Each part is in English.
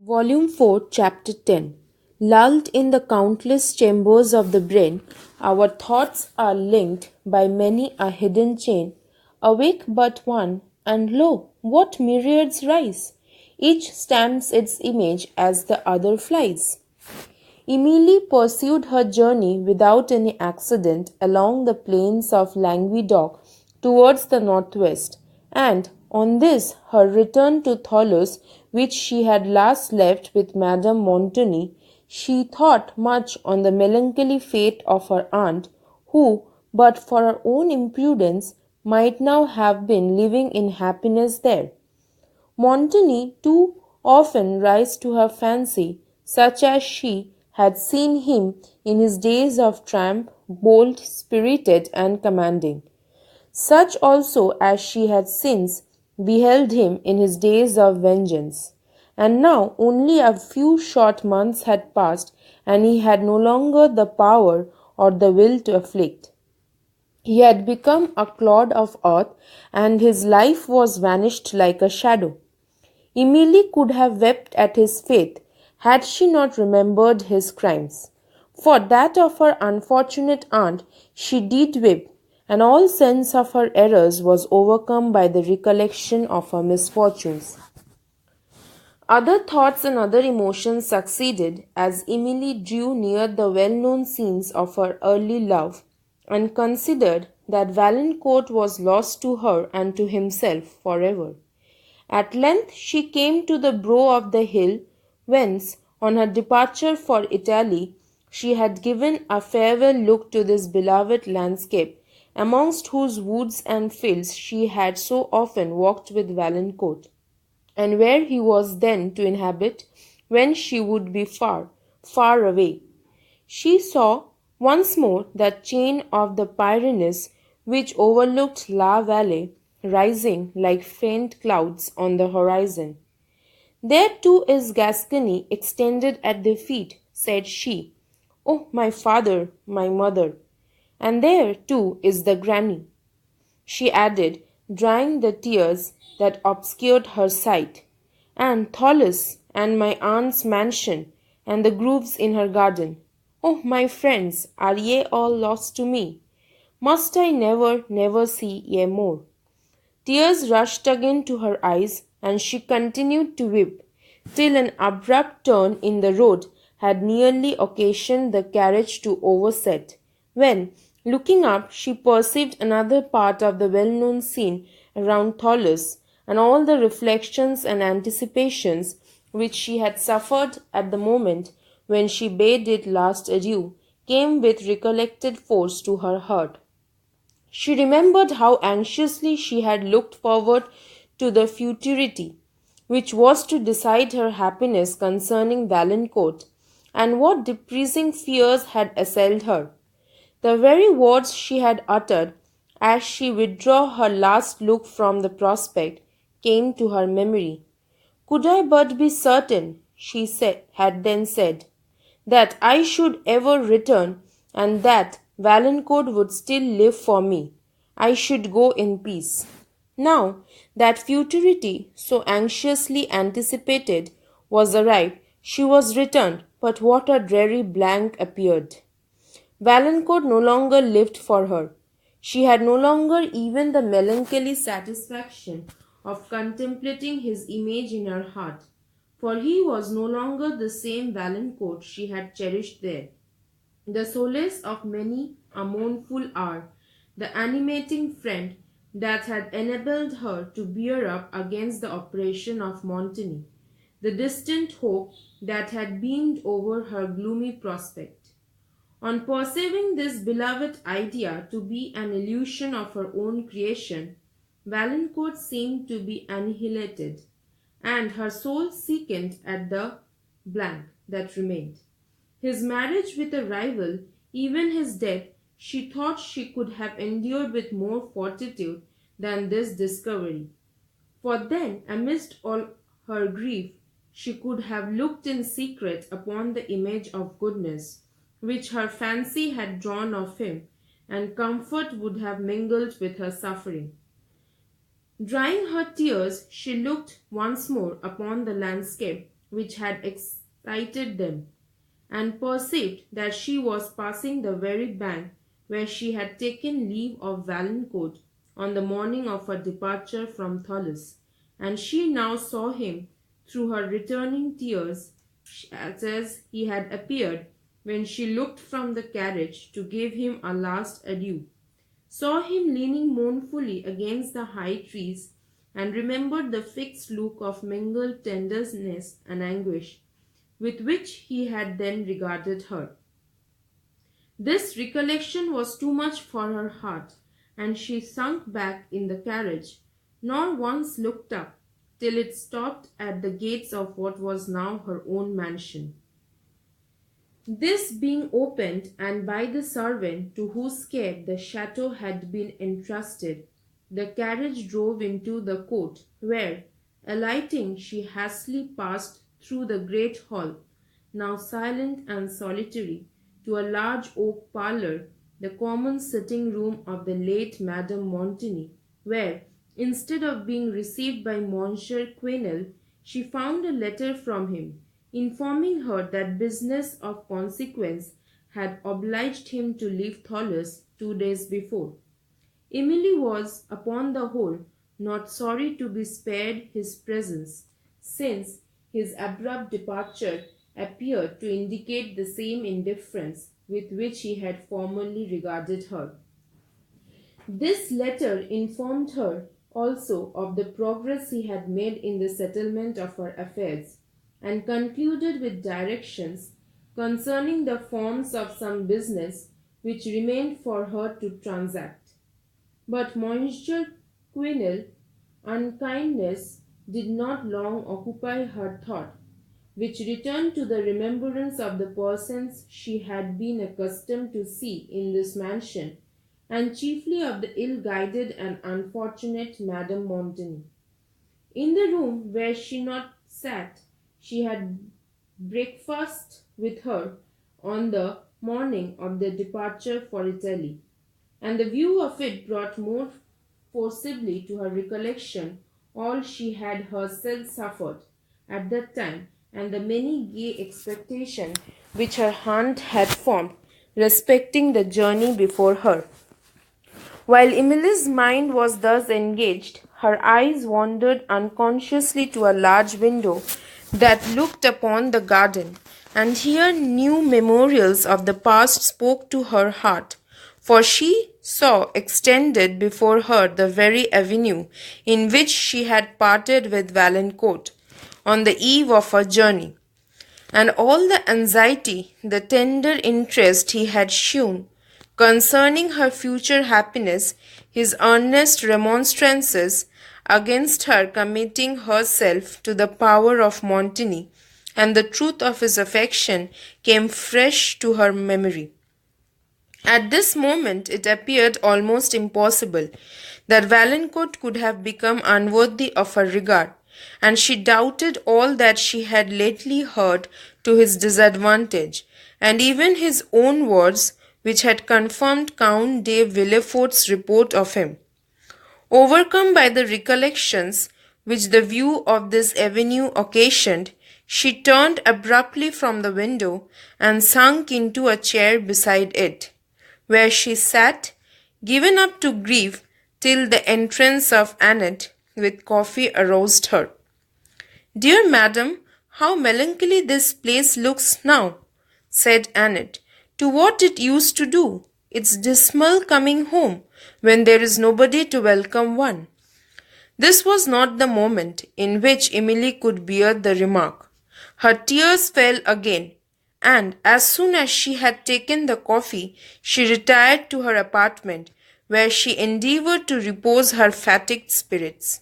Volume 4, Chapter 10. Lulled in the countless chambers of the brain, our thoughts are linked by many a hidden chain. Awake but one, and lo, what myriads rise! Each stamps its image as the other flies. Emily pursued her journey without any accident along the plains of Languedoc towards the northwest, and on this her return to Thoulouse, which she had last left with Madame Montoni, she thought much on the melancholy fate of her aunt, who, but for her own imprudence, might now have been living in happiness there. Montoni too often rise to her fancy, such as she had seen him in his days of triumph, bold, spirited, and commanding, such also as she had since beheld him in his days of vengeance. And now only a few short months had passed, and he had no longer the power or the will to afflict. He had become a clod of earth, and his life was vanished like a shadow. Emily could have wept at his fate had she not remembered his crimes. For that of her unfortunate aunt she did weep, and all sense of her errors was overcome by the recollection of her misfortunes. Other thoughts and other emotions succeeded as Emily drew near the well-known scenes of her early love, and considered that Valancourt was lost to her and to himself forever. At length she came to the brow of the hill, whence, on her departure for Italy, she had given a farewell look to this beloved landscape, amongst whose woods and fields she had so often walked with Valancourt, and where he was then to inhabit when she would be far, far away. She saw once more that chain of the Pyrenees which overlooked La Vallée, rising like faint clouds on the horizon. There too is Gascony extended at their feet, said she. Oh, my father, my mother! And there too is the granny, she added, drying the tears that obscured her sight, and Thoulouse, and my aunt's mansion, and the groves in her garden. Oh, my friends, are ye all lost to me? Must I never, never see ye more? Tears rushed again to her eyes, and she continued to weep, till an abrupt turn in the road had nearly occasioned the carriage to overset, when, looking up, she perceived another part of the well-known scene around Thoulouse, and all the reflections and anticipations which she had suffered at the moment when she bade it last adieu came with recollected force to her heart. She remembered how anxiously she had looked forward to the futurity, which was to decide her happiness concerning Valancourt, and what depressing fears had assailed her. The very words she had uttered, as she withdrew her last look from the prospect, came to her memory. Could I but be certain, had then said, that I should ever return, and that Valancourt would still live for me, I should go in peace. Now that futurity, so anxiously anticipated, was arrived, she was returned, but what a dreary blank appeared! Valancourt no longer lived for her. She had no longer even the melancholy satisfaction of contemplating his image in her heart, for he was no longer the same Valancourt she had cherished there, the solace of many a mournful hour, the animating friend that had enabled her to bear up against the oppression of Montoni, the distant hope that had beamed over her gloomy prospect. On perceiving this beloved idea to be an illusion of her own creation, Valancourt seemed to be annihilated, and her soul sickened at the blank that remained. His marriage with a rival, even his death, she thought she could have endured with more fortitude than this discovery. For then, amidst all her grief, she could have looked in secret upon the image of goodness, which her fancy had drawn of him, and comfort would have mingled with her suffering. Drying her tears, she looked once more upon the landscape which had excited them, and perceived that she was passing the very bank where she had taken leave of Valancourt on the morning of her departure from Thoulouse, and she now saw him through her returning tears as he had appeared when she looked from the carriage to give him a last adieu, saw him leaning mournfully against the high trees, and remembered the fixed look of mingled tenderness and anguish with which he had then regarded her. This recollection was too much for her heart, and she sunk back in the carriage, nor once looked up, till it stopped at the gates of what was now her own mansion. This being opened, and by the servant to whose care the chateau had been entrusted, the carriage drove into the court, where, alighting, she hastily passed through the great hall, now silent and solitary, to a large oak parlour, the common sitting-room of the late Madame Montini, where, instead of being received by Monsieur Quesnel, she found a letter from him, informing her that business of consequence had obliged him to leave Thoulouse 2 days before. Emily was, upon the whole, not sorry to be spared his presence, since his abrupt departure appeared to indicate the same indifference with which he had formerly regarded her. This letter informed her also of the progress he had made in the settlement of her affairs, and concluded with directions concerning the forms of some business which remained for her to transact. But Monsieur Quesnel's unkindness did not long occupy her thought, which returned to the remembrance of the persons she had been accustomed to see in this mansion, and chiefly of the ill-guided and unfortunate Madame Montini. In the room where she not sat, she had breakfasted with her on the morning of their departure for Italy, and the view of it brought more forcibly to her recollection all she had herself suffered at that time, and the many gay expectations which her aunt had formed respecting the journey before her. While Emily's mind was thus engaged, her eyes wandered unconsciously to a large window that looked upon the garden, and here new memorials of the past spoke to her heart, for she saw extended before her the very avenue in which she had parted with Valancourt on the eve of her journey, and all the anxiety, the tender interest he had shewn concerning her future happiness, his earnest remonstrances against her committing herself to the power of Montini, and the truth of his affection came fresh to her memory. At this moment it appeared almost impossible that Valancourt could have become unworthy of her regard, and she doubted all that she had lately heard to his disadvantage, and even his own words, which had confirmed Count de Villefort's report of him. Overcome by the recollections which the view of this avenue occasioned, she turned abruptly from the window and sunk into a chair beside it, where she sat, given up to grief, till the entrance of Annette with coffee aroused her. "Dear madam, how melancholy this place looks now," said Annette, "to what it used to do. It's dismal coming home, when there is nobody to welcome one." This was not the moment in which Emily could bear the remark. Her tears fell again, and as soon as she had taken the coffee, she retired to her apartment, where she endeavoured to repose her fatigued spirits.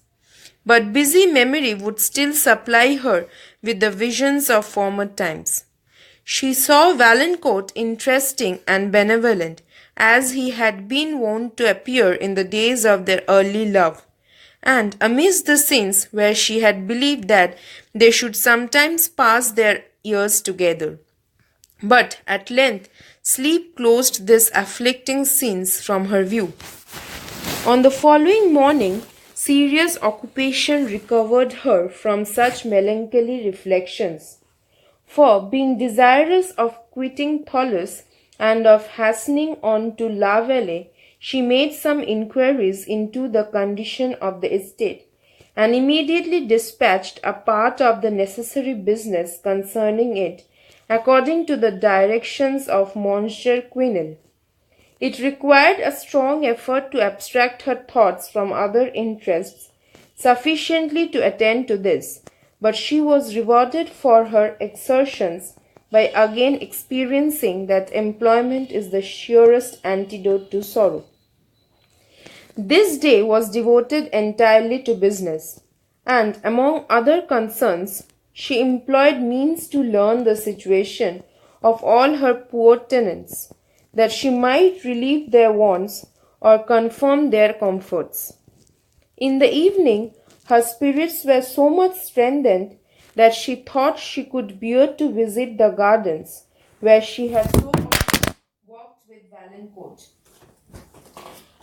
But busy memory would still supply her with the visions of former times. She saw Valancourt interesting and benevolent, as he had been wont to appear in the days of their early love, and amidst the scenes where she had believed that they should sometimes pass their years together. But at length sleep closed these afflicting scenes from her view. On the following morning, serious occupation recovered her from such melancholy reflections. For, being desirous of quitting Thoulouse and of hastening on to La Vallée, she made some inquiries into the condition of the estate, and immediately dispatched a part of the necessary business concerning it, according to the directions of Monsieur Quesnel. It required a strong effort to abstract her thoughts from other interests sufficiently to attend to this, but she was rewarded for her exertions by again experiencing that employment is the surest antidote to sorrow. This day was devoted entirely to business, and among other concerns, she employed means to learn the situation of all her poor tenants, that she might relieve their wants or confirm their comforts. In the evening, her spirits were so much strengthened that she thought she could bear to visit the gardens where she had so often walked with Valancourt,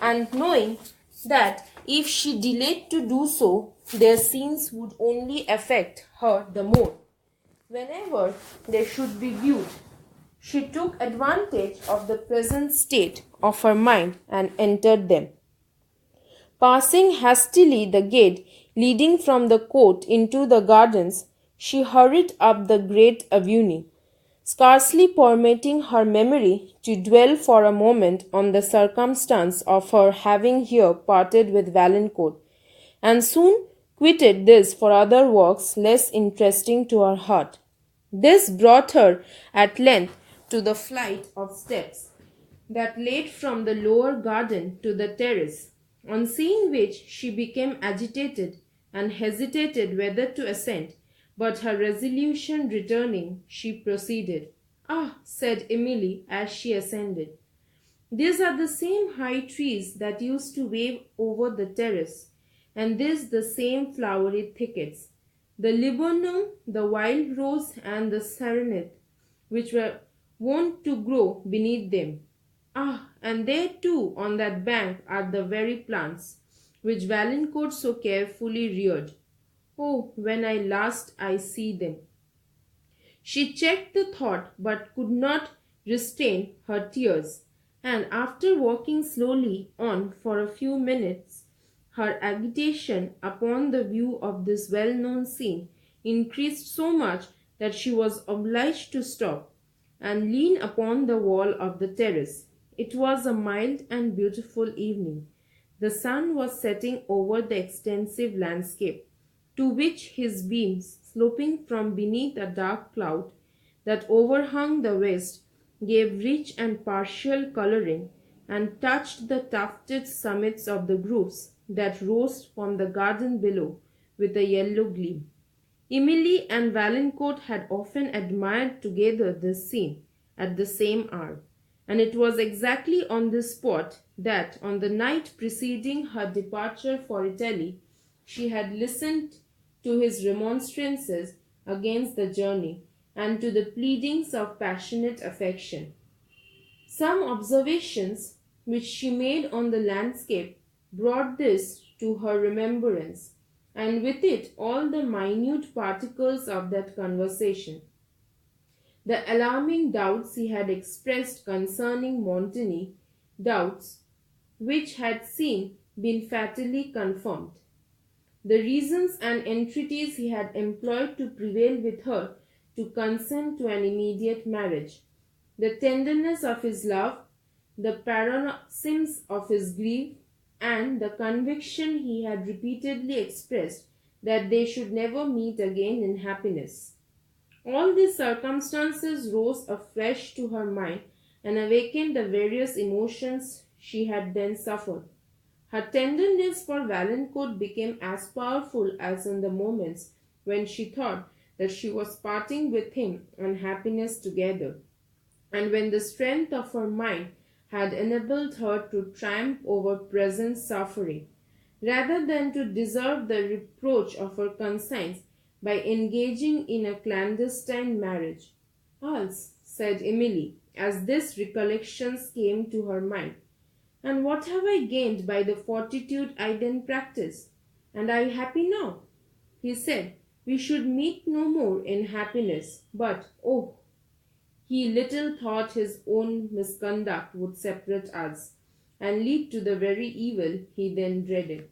and knowing that if she delayed to do so, their scenes would only affect her the more, whenever they should be viewed, she took advantage of the present state of her mind and entered them. Passing hastily the gate leading from the court into the gardens, she hurried up the great avenue, scarcely permitting her memory to dwell for a moment on the circumstance of her having here parted with Valancourt, and soon quitted this for other walks less interesting to her heart. This brought her at length to the flight of steps that led from the lower garden to the terrace, on seeing which she became agitated and hesitated whether to ascend, but her resolution returning, she proceeded. "Ah," said Emily as she ascended, "these are the same high trees that used to wave over the terrace, and these the same flowery thickets, the laburnum, the wild rose, and the serenade, which were wont to grow beneath them. Ah, and there too on that bank are the very plants which Valancourt so carefully reared. Oh, when I last I see them!" She checked the thought, but could not restrain her tears, and after walking slowly on for a few minutes, her agitation upon the view of this well-known scene increased so much that she was obliged to stop and lean upon the wall of the terrace. It was a mild and beautiful evening. The sun was setting over the extensive landscape, to which his beams, sloping from beneath a dark cloud that overhung the west, gave rich and partial colouring, and touched the tufted summits of the groves that rose from the garden below with a yellow gleam. Emily and Valancourt had often admired together this scene at the same hour, and it was exactly on this spot that, on the night preceding her departure for Italy, she had listened to his remonstrances against the journey and to the pleadings of passionate affection. Some observations which she made on the landscape brought this to her remembrance, and with it all the minute particles of that conversation. The alarming doubts he had expressed concerning Montaigne, doubts which had been fatally confirmed. The reasons and entreaties he had employed to prevail with her to consent to an immediate marriage, the tenderness of his love, the paroxysms of his grief, and the conviction he had repeatedly expressed that they should never meet again in happiness. All these circumstances rose afresh to her mind and awakened the various emotions she had then suffered. Her tenderness for Valancourt became as powerful as in the moments when she thought that she was parting with him and happiness together, and when the strength of her mind had enabled her to triumph over present suffering, rather than to deserve the reproach of her conscience by engaging in a clandestine marriage. "Else," said Emily, as these recollections came to her mind, "and what have I gained by the fortitude I then practised? "And are you happy now?" He said, "We should meet no more in happiness, but, oh, he little thought his own misconduct would separate us, and lead to the very evil he then dreaded."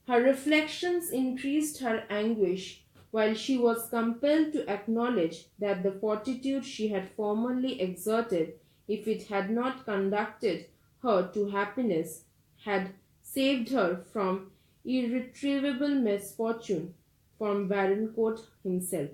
Her reflections increased her anguish, while she was compelled to acknowledge that the fortitude she had formerly exerted, if it had not conducted her to happiness, had saved her from irretrievable misfortune, from Varencourt himself.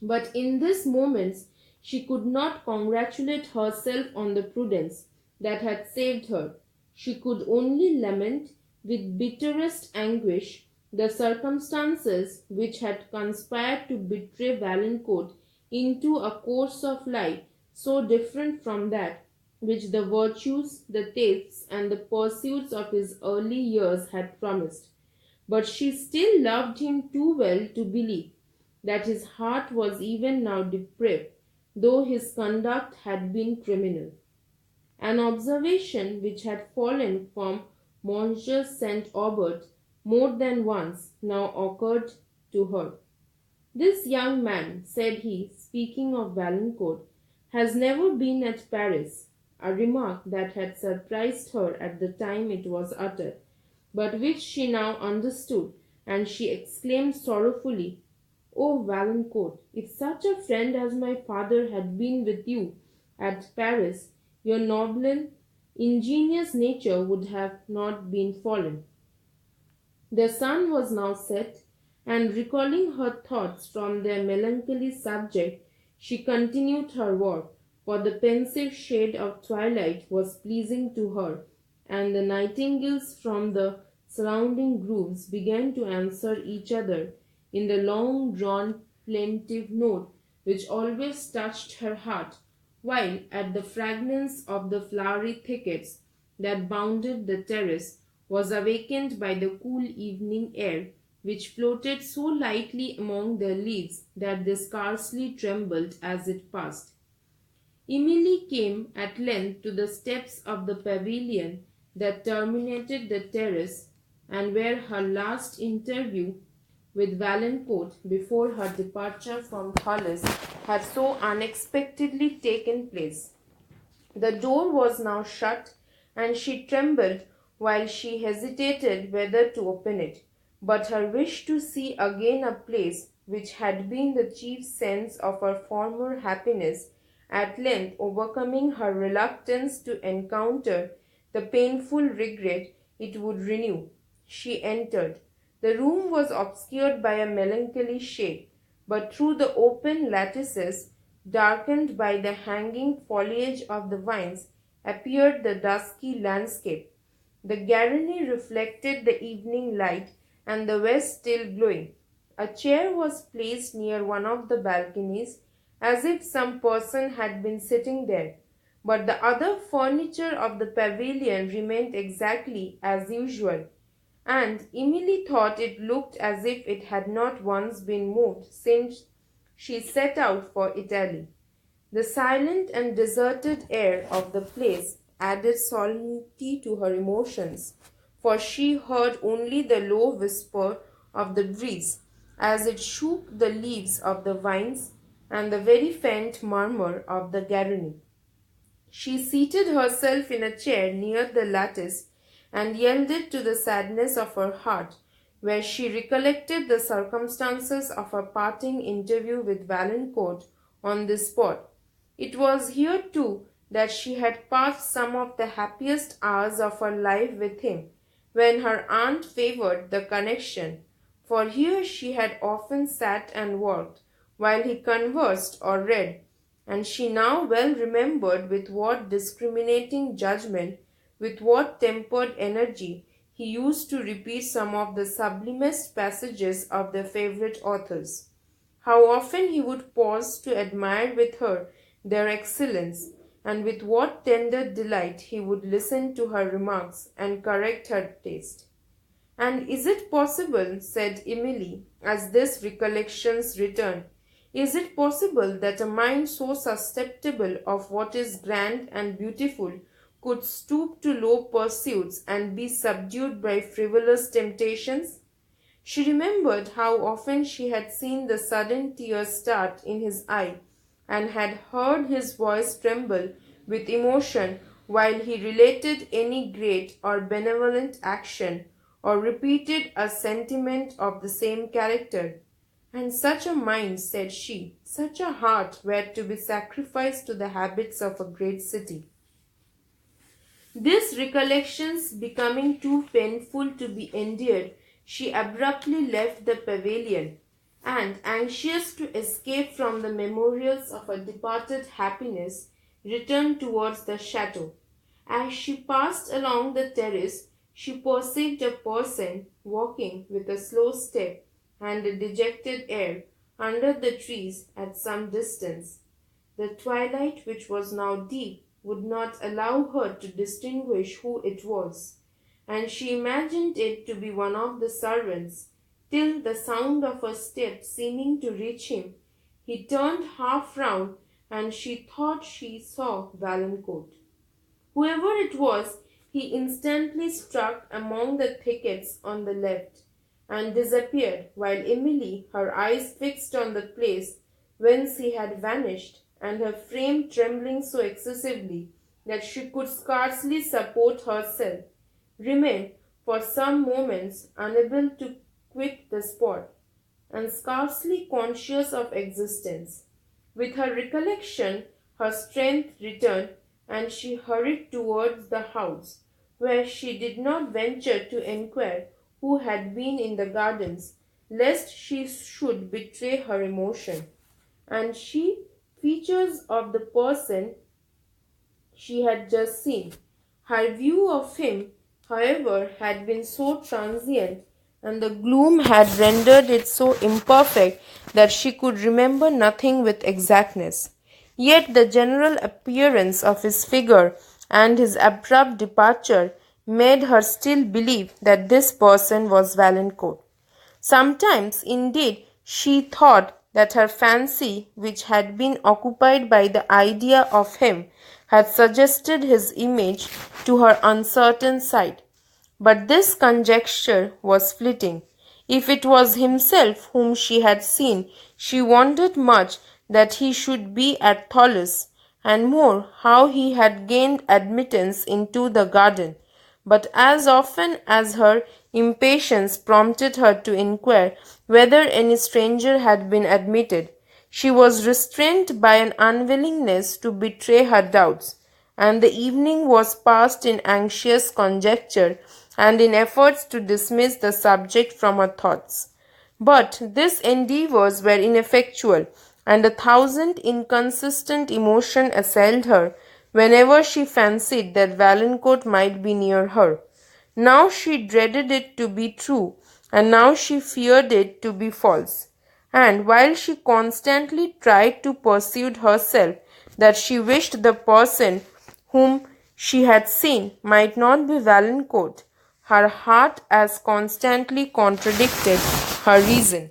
But in these moments she could not congratulate herself on the prudence that had saved her. She could only lament with bitterest anguish the circumstances which had conspired to betray Valancourt into a course of life so different from that which the virtues, the tastes, and the pursuits of his early years had promised. But she still loved him too well to believe that his heart was even now depraved, though his conduct had been criminal. An observation which had fallen from Monsieur St. Aubert more than once now occurred to her. "This young man," said he, speaking of Valancourt, "has never been at Paris," a remark that had surprised her at the time it was uttered, but which she now understood, and she exclaimed sorrowfully, "Oh, Valancourt, if such a friend as my father had been with you at Paris, your noble, ingenious nature would have not been fallen." The sun was now set, and recalling her thoughts from their melancholy subject, she continued her work, for the pensive shade of twilight was pleasing to her, and the nightingales from the surrounding groves began to answer each other in the long-drawn plaintive note which always touched her heart, while at the fragrance of the flowery thickets that bounded the terrace was awakened by the cool evening air, which floated so lightly among their leaves that they scarcely trembled as it passed. Emily came at length to the steps of the pavilion that terminated the terrace, and where her last interview with Valancourt before her departure from Hollis had so unexpectedly taken place. The door was now shut, and she trembled while she hesitated whether to open it. But her wish to see again a place which had been the chief sense of her former happiness, at length overcoming her reluctance to encounter the painful regret it would renew, she entered. The room was obscured by a melancholy shade, but through the open lattices, darkened by the hanging foliage of the vines, appeared the dusky landscape. The Garonne reflected the evening light, and the west still glowing. A chair was placed near one of the balconies, as if some person had been sitting there, but the other furniture of the pavilion remained exactly as usual, and Emily thought it looked as if it had not once been moved since she set out for Italy. The silent and deserted air of the place added solemnity to her emotions, for she heard only the low whisper of the breeze as it shook the leaves of the vines and the very faint murmur of the Garonne. She seated herself in a chair near the lattice and yielded to the sadness of her heart, where she recollected the circumstances of her parting interview with Valancourt on this spot. It was here too that she had passed some of the happiest hours of her life with him, when her aunt favoured the connection, for here she had often sat and worked, while he conversed or read, and she now well remembered with what discriminating judgment, with what tempered energy, he used to repeat some of the sublimest passages of their favourite authors. How often he would pause to admire with her their excellence, and with what tender delight he would listen to her remarks and correct her taste. "And is it possible," said Emily, as these recollections returned, "is it possible that a mind so susceptible of what is grand and beautiful could stoop to low pursuits and be subdued by frivolous temptations? She remembered how often she had seen the sudden tear start in his eye, and had heard his voice tremble with emotion while he related any great or benevolent action, or repeated a sentiment of the same character. And such a mind, said she, such a heart were to be sacrificed to the habits of a great city. These recollections becoming too painful to be endured, she abruptly left the pavilion, and, anxious to escape from the memorials of her departed happiness, returned towards the chateau. As she passed along the terrace, she perceived a person walking with a slow step and a dejected air under the trees at some distance. The twilight, which was now deep, would not allow her to distinguish who it was, and she imagined it to be one of the servants, till the sound of her step seeming to reach him, he turned half round, and she thought she saw Valancourt. Whoever it was, he instantly struck among the thickets on the left, and disappeared, while Emily, her eyes fixed on the place whence he had vanished, and her frame trembling so excessively that she could scarcely support herself, remained for some moments unable to quit the spot, and scarcely conscious of existence. With her recollection, her strength returned, and she hurried towards the house, where she did not venture to inquire who had been in the gardens, lest she should betray her emotion, and she features of the person she had just seen. Her view of him, however, had been so transient, and the gloom had rendered it so imperfect that she could remember nothing with exactness. Yet the general appearance of his figure and his abrupt departure made her still believe that this person was Valancourt. Sometimes, indeed, she thought that her fancy, which had been occupied by the idea of him, had suggested his image to her uncertain sight. But this conjecture was fleeting. If it was himself whom she had seen, she wondered much that he should be at Thoulouse, and more, how he had gained admittance into the garden. But as often as her impatience prompted her to inquire whether any stranger had been admitted, she was restrained by an unwillingness to betray her doubts, and the evening was passed in anxious conjecture and in efforts to dismiss the subject from her thoughts. But these endeavours were ineffectual, and a thousand inconsistent emotions assailed her whenever she fancied that Valancourt might be near her. Now she dreaded it to be true, and now she feared it to be false. And while she constantly tried to persuade herself that she wished the person whom she had seen might not be Valancourt, her heart as constantly contradicted her reason.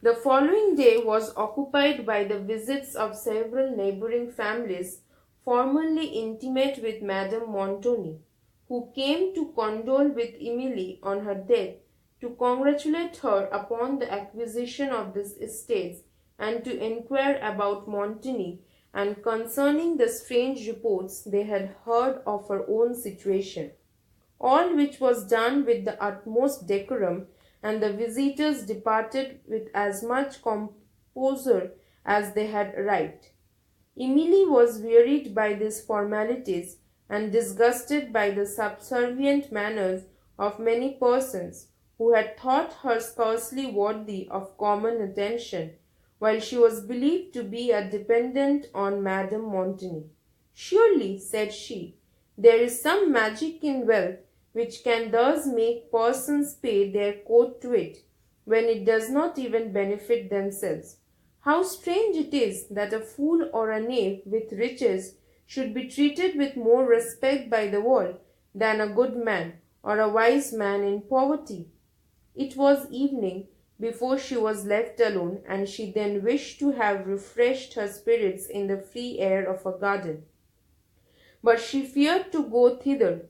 The following day was occupied by the visits of several neighbouring families formerly intimate with Madame Montoni, who came to condole with Emily on her death, to congratulate her upon the acquisition of these estates, and to inquire about Montoni, and concerning the strange reports they had heard of her own situation. All which was done with the utmost decorum, and the visitors departed with as much composure as they had arrived. Emily was wearied by these formalities, and disgusted by the subservient manners of many persons who had thought her scarcely worthy of common attention, while she was believed to be a dependent on Madame Montoni. Surely, said she, there is some magic in wealth which can thus make persons pay their court to it, when it does not even benefit themselves. How strange it is that a fool or a knave with riches should be treated with more respect by the world than a good man or a wise man in poverty. It was evening before she was left alone, and she then wished to have refreshed her spirits in the free air of a garden. But she feared to go thither,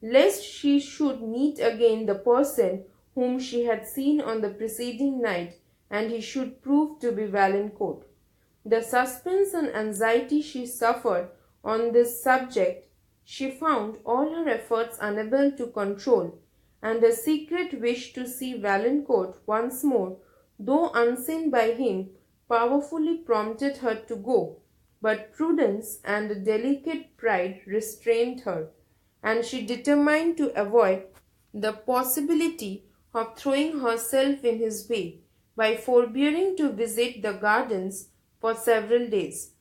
lest she should meet again the person whom she had seen on the preceding night, and he should prove to be Valancourt. The suspense and anxiety she suffered on this subject she found all her efforts unable to control, and a secret wish to see Valancourt once more, though unseen by him, powerfully prompted her to go, but prudence and a delicate pride restrained her, and she determined to avoid the possibility of throwing herself in his way by forbearing to visit the gardens for several days.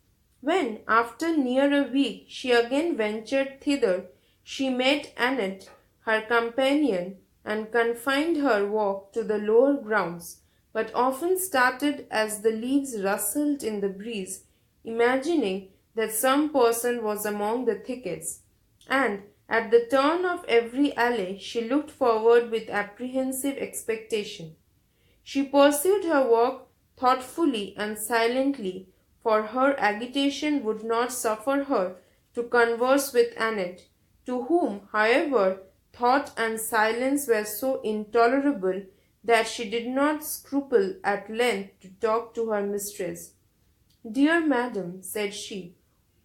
When, after near a week, she again ventured thither, she met Annette, her companion, and confined her walk to the lower grounds, but often started as the leaves rustled in the breeze, imagining that some person was among the thickets, and at the turn of every alley she looked forward with apprehensive expectation. She pursued her walk thoughtfully and silently, for her agitation would not suffer her to converse with Annette, to whom, however, thought and silence were so intolerable that she did not scruple at length to talk to her mistress. "Dear madam," said she,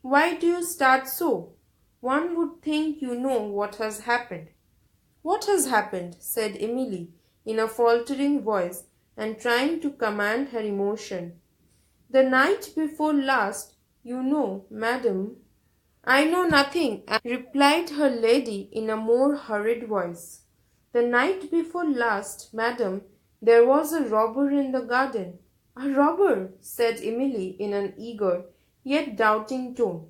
"why do you start so? One would think you know what has happened." "What has happened?" said Emily, in a faltering voice, and trying to command her emotion. "The night before last, you know, madam." "I know nothing," replied her lady in a more hurried voice. "The night before last, madam, there was a robber in the garden." "A robber!" said Emily in an eager, yet doubting tone.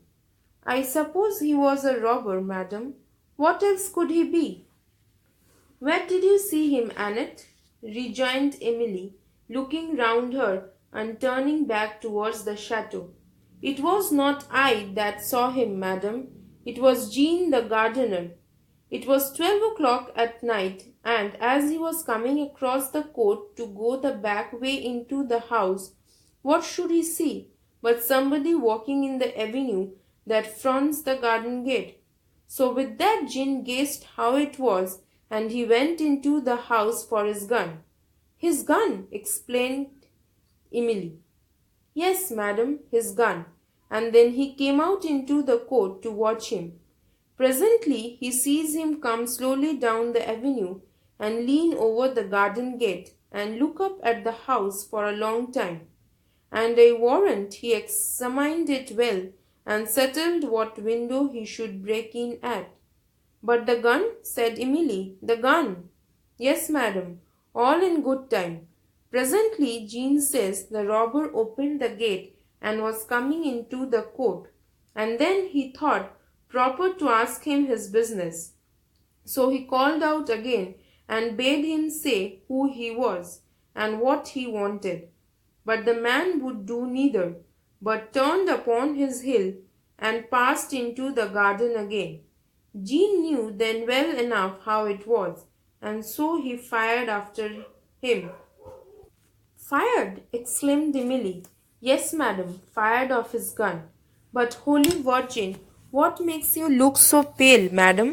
"I suppose he was a robber, madam. What else could he be?" "Where did you see him, Annette?" rejoined Emily, looking round her and turning back towards the chateau. "It was not I that saw him, madam. It was Jean the gardener. It was 12 o'clock at night, and as he was coming across the court to go the back way into the house, what should he see but somebody walking in the avenue that fronts the garden gate. So with that Jean guessed how it was, and he went into the house for his gun." "His gun!" explained Emily. "Yes, madam, his gun, and then he came out into the court to watch him. Presently he sees him come slowly down the avenue and lean over the garden gate and look up at the house for a long time, and I warrant he examined it well and settled what window he should break in at." "But the gun?" said Emily. "The gun?" "Yes, madam, all in good time. Presently, Jean says, the robber opened the gate and was coming into the court, and then he thought proper to ask him his business. So he called out again and bade him say who he was and what he wanted. But the man would do neither, but turned upon his heel and passed into the garden again. Jean knew then well enough how it was, and so he fired after him." "Fired!" exclaimed Emily. "Yes, madam, fired off his gun. But, Holy Virgin, what makes you look so pale, madam?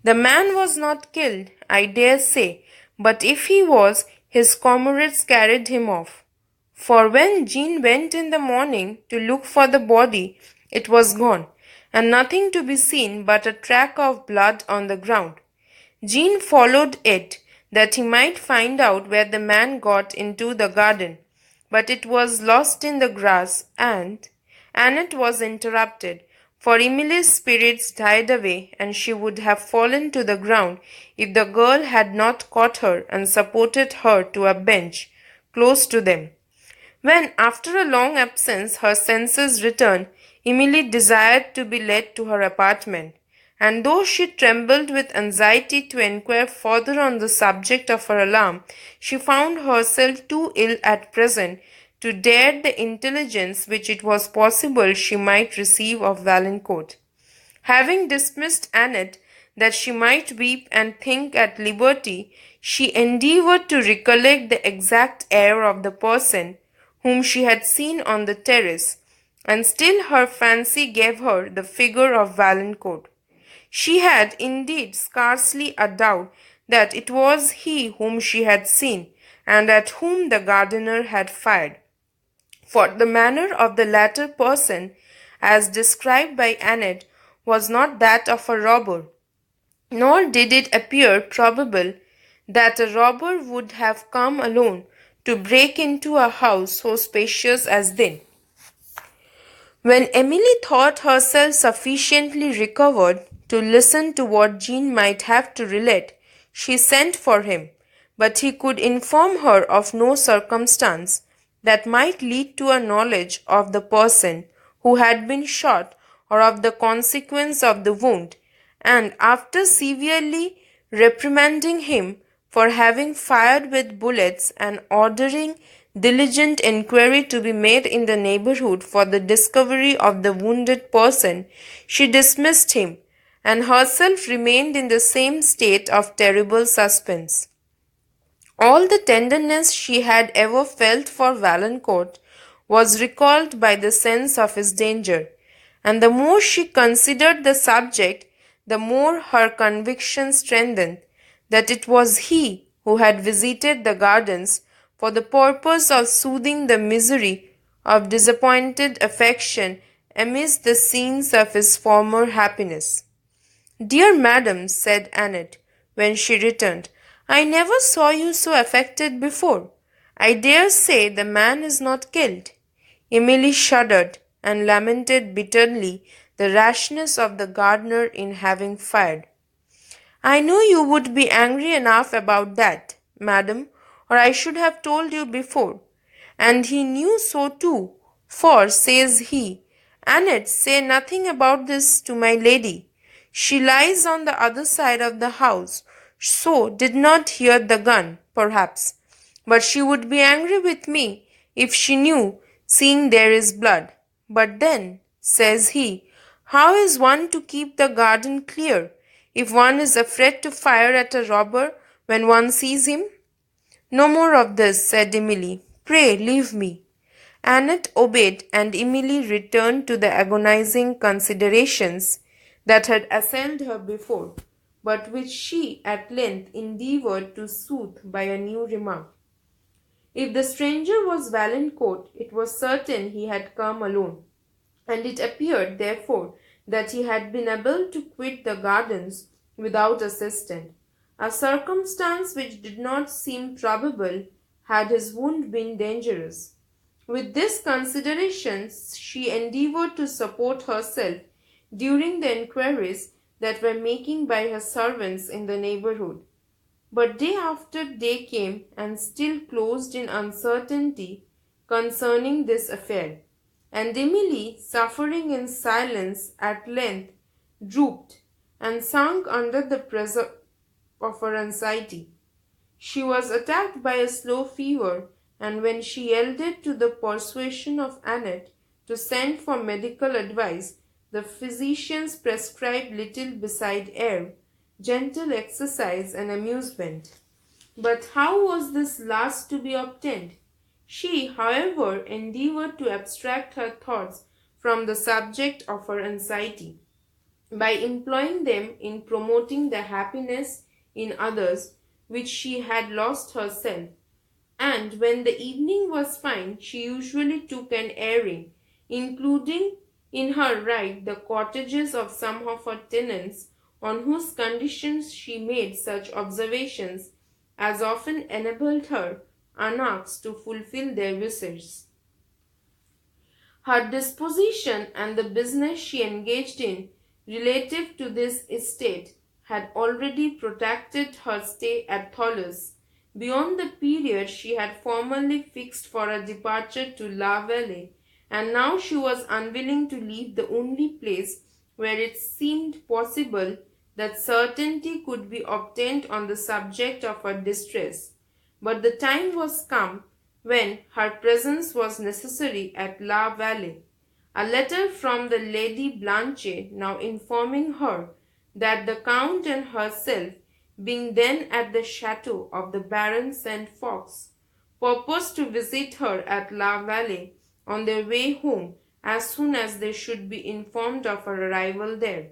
The man was not killed, I dare say, but if he was, his comrades carried him off. For when Jean went in the morning to look for the body, it was gone, and nothing to be seen but a track of blood on the ground. Jean followed it, that he might find out where the man got into the garden, but it was lost in the grass, and—" Annette was interrupted, for Emily's spirits died away, and she would have fallen to the ground if the girl had not caught her and supported her to a bench close to them. When, after a long absence, her senses returned, Emily desired to be led to her apartment, and though she trembled with anxiety to inquire further on the subject of her alarm, she found herself too ill at present to dare the intelligence which it was possible she might receive of Valancourt. Having dismissed Annette, that she might weep and think at liberty, she endeavoured to recollect the exact air of the person whom she had seen on the terrace, and still her fancy gave her the figure of Valancourt. She had, indeed, scarcely a doubt that it was he whom she had seen, and at whom the gardener had fired. For the manner of the latter person, as described by Annette, was not that of a robber, nor did it appear probable that a robber would have come alone to break into a house so spacious as this. When Emily thought herself sufficiently recovered to listen to what Jean might have to relate, she sent for him, but he could inform her of no circumstance that might lead to a knowledge of the person who had been shot or of the consequence of the wound, and after severely reprimanding him for having fired with bullets and ordering diligent inquiry to be made in the neighborhood for the discovery of the wounded person, she dismissed him, and herself remained in the same state of terrible suspense. All the tenderness she had ever felt for Valancourt was recalled by the sense of his danger, and the more she considered the subject, the more her conviction strengthened that it was he who had visited the gardens for the purpose of soothing the misery of disappointed affection amidst the scenes of his former happiness. "Dear madam," said Annette, when she returned, "I never saw you so affected before. I dare say the man is not killed." Emily shuddered and lamented bitterly the rashness of the gardener in having fired. "I know you would be angry enough about that, madam, or I should have told you before. And he knew so too, for, says he, 'Annette, say nothing about this to my lady. She lies on the other side of the house, so did not hear the gun, perhaps. But she would be angry with me if she knew, seeing there is blood. But then,' says he, 'how is one to keep the garden clear, if one is afraid to fire at a robber when one sees him?' "No more of this," said Emily. "Pray leave me." Annette obeyed, and Emily returned to the agonizing considerations that had assailed her before, but which she at length endeavoured to soothe by a new remark. If the stranger was Valancourt, it was certain he had come alone, and it appeared, therefore, that he had been able to quit the gardens without assistance, a circumstance which did not seem probable had his wound been dangerous. With this consideration, she endeavoured to support herself during the inquiries that were making by her servants in the neighbourhood. But day after day came, and still closed in uncertainty concerning this affair, and Emily, suffering in silence, at length drooped and sunk under the pressure of her anxiety. She was attacked by a slow fever, and when she yielded to the persuasion of Annette to send for medical advice, the physicians prescribed little beside air, gentle exercise, and amusement. But how was this last to be obtained? She, however, endeavoured to abstract her thoughts from the subject of her anxiety, by employing them in promoting the happiness in others which she had lost herself. And when the evening was fine, she usually took an airing, including in her ride the cottages of some of her tenants, on whose conditions she made such observations as often enabled her, unasked, to fulfill their wishes. Her disposition and the business she engaged in relative to this estate had already protracted her stay at Thoulouse beyond the period she had formerly fixed for a departure to La Vallée, and now she was unwilling to leave the only place where it seemed possible that certainty could be obtained on the subject of her distress. But the time was come when her presence was necessary at La Vallée. A letter from the Lady Blanche now informing her that the Count and herself, being then at the chateau of the Baron St. Fox, purposed to visit her at La Vallée on their way home as soon as they should be informed of her arrival there.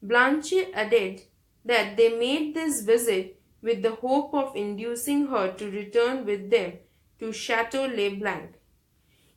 Blanche added that they made this visit with the hope of inducing her to return with them to Chateau Le Blanc.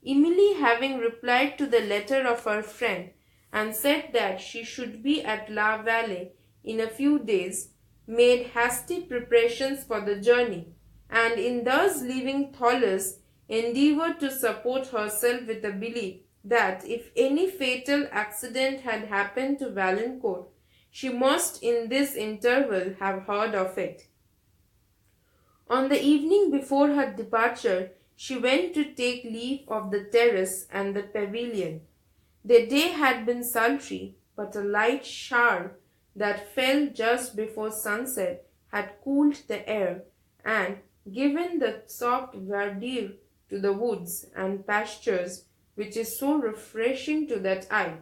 Emily, having replied to the letter of her friend and said that she should be at La Vallée in a few days, made hasty preparations for the journey, and in thus leaving Thoulouse, endeavoured to support herself with the belief that if any fatal accident had happened to Valancourt, she must in this interval have heard of it. On the evening before her departure, she went to take leave of the terrace and the pavilion. The day had been sultry, but a light shower that fell just before sunset had cooled the air and given the soft verdure to the woods and pastures which is so refreshing to that eye,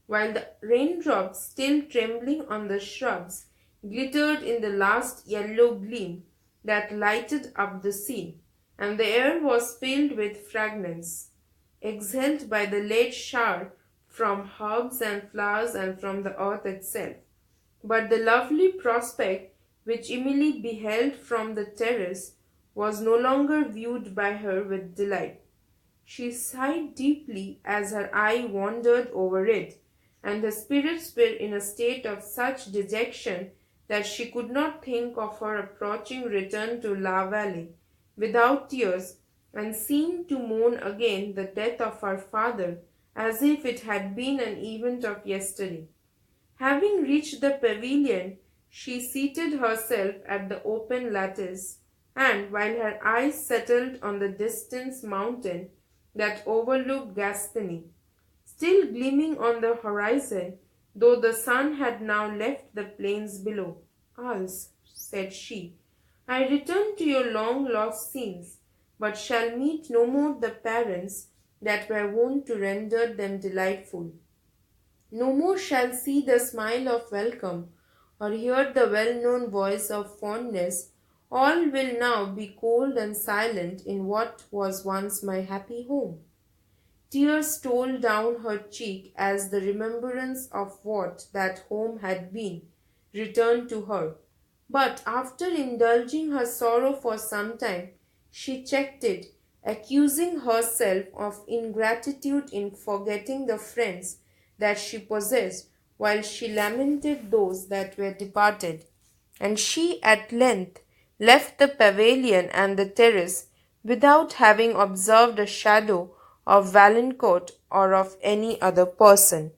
while the raindrops, still trembling on the shrubs, glittered in the last yellow gleam that lighted up the scene, and the air was filled with fragrance, exhaled by the late shower from herbs and flowers and from the earth itself. But the lovely prospect which Emily beheld from the terrace was no longer viewed by her with delight. She sighed deeply as her eye wandered over it, and her spirits were in a state of such dejection that she could not think of her approaching return to La Vallée without tears, and seemed to mourn again the death of her father as if it had been an event of yesterday. Having reached the pavilion, she seated herself at the open lattice, and while her eyes settled on the distant mountain that overlooked Gascony, still gleaming on the horizon, though the sun had now left the plains below. "Als," said she, "I return to your long-lost scenes, but shall meet no more the parents that were wont to render them delightful. No more shall see the smile of welcome, or hear the well-known voice of fondness. All will now be cold and silent in what was once my happy home." Tears stole down her cheek as the remembrance of what that home had been returned to her. But after indulging her sorrow for some time, she checked it, accusing herself of ingratitude in forgetting the friends that she possessed, while she lamented those that were departed. And she at length left the pavilion and the terrace without having observed a shadow of Valancourt or of any other person.